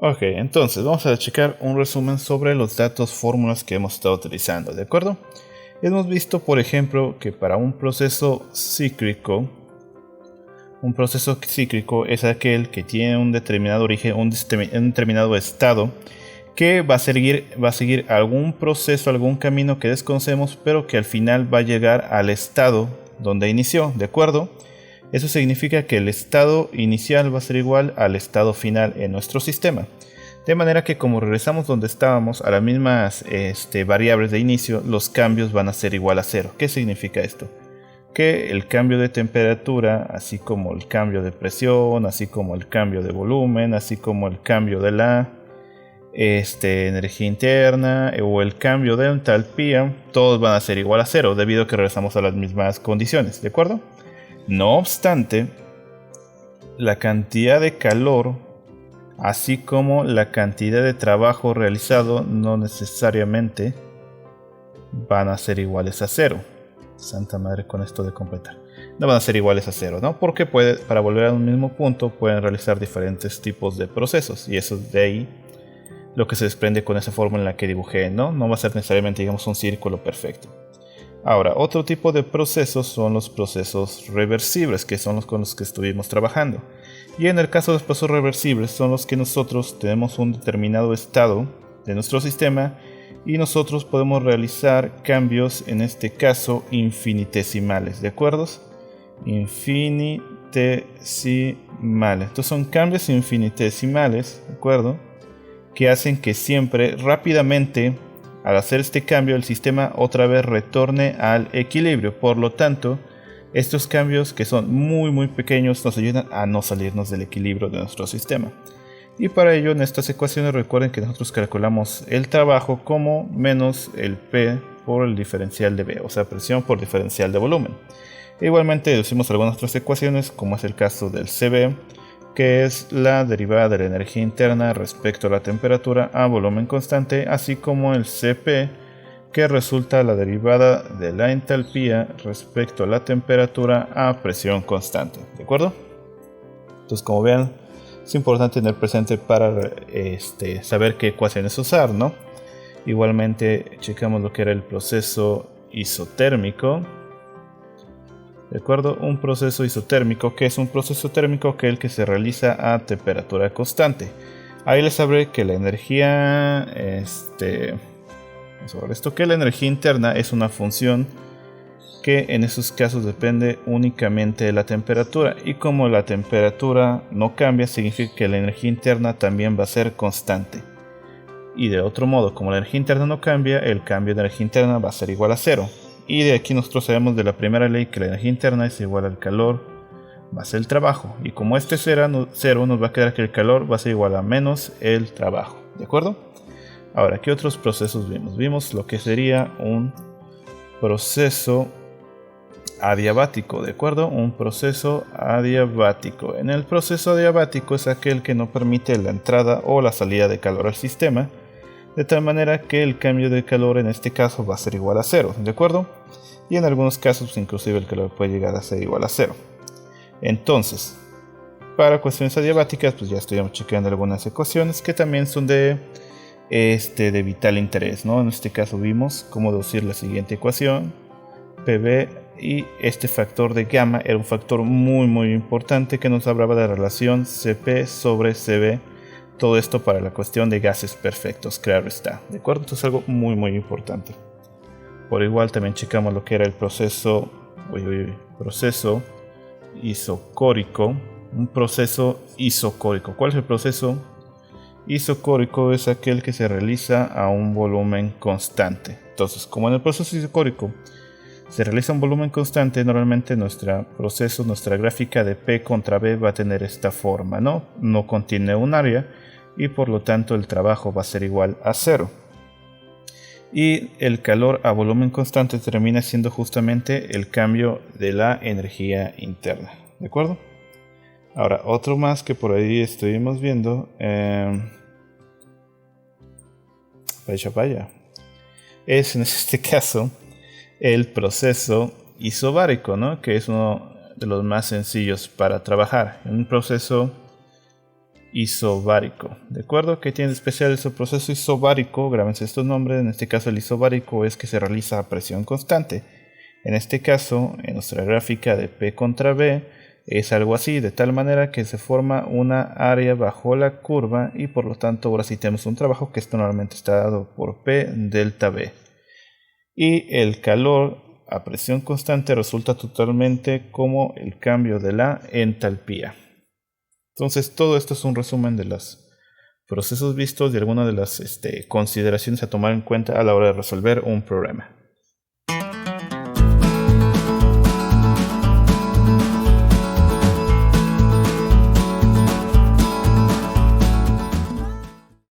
Ok, entonces vamos a checar un resumen sobre los datos fórmulas que hemos estado utilizando, ¿de acuerdo? Hemos visto, por ejemplo, que para un proceso cíclico es aquel que tiene un determinado origen, un determinado estado, que va a seguir algún proceso, algún camino que desconocemos, pero que al final va a llegar al estado donde inició, ¿de acuerdo? Eso significa que el estado inicial va a ser igual al estado final en nuestro sistema. De manera que como regresamos donde estábamos a las mismas variables de inicio, los cambios van a ser igual a cero. ¿Qué significa esto? Que el cambio de temperatura, así como el cambio de presión, así como el cambio de volumen, así como el cambio de la energía interna o el cambio de entalpía, todos van a ser igual a cero debido a que regresamos a las mismas condiciones, ¿de acuerdo? No obstante, la cantidad de calor, así como la cantidad de trabajo realizado, no necesariamente van a ser iguales a cero. Santa madre con esto de completar. No van a ser iguales a cero, ¿no? Porque para volver a un mismo punto pueden realizar diferentes tipos de procesos. Y eso es de ahí lo que se desprende con esa fórmula en la que dibujé, ¿no? No va a ser necesariamente, digamos, un círculo perfecto. Ahora, otro tipo de procesos son los procesos reversibles, que son los con los que estuvimos trabajando. Y en el caso de los procesos reversibles son los que nosotros tenemos un determinado estado de nuestro sistema y nosotros podemos realizar cambios, en este caso, infinitesimales, ¿de acuerdo? Infinitesimales. Estos son cambios infinitesimales, ¿de acuerdo? Que hacen que siempre, rápidamente, al hacer este cambio, el sistema otra vez retorne al equilibrio. Por lo tanto, estos cambios que son muy pequeños nos ayudan a no salirnos del equilibrio de nuestro sistema. Y para ello, en estas ecuaciones recuerden que nosotros calculamos el trabajo como menos el P por el diferencial de V, o sea, presión por diferencial de volumen. Igualmente deducimos algunas otras ecuaciones, como es el caso del CB, que es la derivada de la energía interna respecto a la temperatura a volumen constante, así como el CP, que resulta la derivada de la entalpía respecto a la temperatura a presión constante, ¿de acuerdo? Entonces, como vean, es importante tener presente para saber qué ecuaciones usar, ¿no? Igualmente, checamos lo que era el proceso isotérmico. ¿De acuerdo? Un proceso isotérmico, que es un proceso térmico que es el que se realiza a temperatura constante. Ahí les sabré que la energía, sobre esto, que la energía interna es una función que en esos casos depende únicamente de la temperatura, y como la temperatura no cambia, significa que la energía interna también va a ser constante. Y de otro modo, como la energía interna no cambia, el cambio de energía interna va a ser igual a cero. Y de aquí nosotros sabemos de la primera ley que la energía interna es igual al calor más el trabajo. Y como este es cero, nos va a quedar que el calor va a ser igual a menos el trabajo. ¿De acuerdo? Ahora, ¿qué otros procesos vimos? Vimos lo que sería un proceso adiabático, ¿de acuerdo? Un proceso adiabático. En el proceso adiabático es aquel que no permite la entrada o la salida de calor al sistema, de tal manera que el cambio de calor en este caso va a ser igual a cero, ¿de acuerdo? Y en algunos casos inclusive el calor puede llegar a ser igual a cero. Entonces, para cuestiones adiabáticas, pues ya estuvimos chequeando algunas ecuaciones que también son de vital interés, ¿no? En este caso vimos cómo deducir la siguiente ecuación, PV, y este factor de gamma era un factor muy importante que nos hablaba de la relación CP sobre CB. Todo esto para la cuestión de gases perfectos, claro está, ¿de acuerdo? Esto es algo muy importante. Por igual también checamos lo que era el proceso isocórico. Un proceso isocórico. ¿Cuál es el proceso isocórico? Es aquel que se realiza a un volumen constante. Entonces, como en el proceso isocórico se realiza un volumen constante, normalmente nuestra gráfica de P contra V va a tener esta forma, ¿no? No contiene un área y por lo tanto el trabajo va a ser igual a cero. Y el calor a volumen constante termina siendo justamente el cambio de la energía interna, ¿de acuerdo? Ahora, otro más que por ahí estuvimos viendo, vaya, es en este caso el proceso isobárico, ¿no? Que es uno de los más sencillos para trabajar. Un proceso isobárico. ¿De acuerdo? ¿Qué tiene de especial ese proceso isobárico? Grábense estos nombres. En este caso el isobárico es que se realiza a presión constante. En este caso, en nuestra gráfica de P contra B, es algo así, de tal manera que se forma una área bajo la curva y por lo tanto ahora sí tenemos un trabajo que esto normalmente está dado por P delta B. Y el calor a presión constante resulta totalmente como el cambio de la entalpía. Entonces todo esto es un resumen de los procesos vistos y algunas de las consideraciones a tomar en cuenta a la hora de resolver un problema.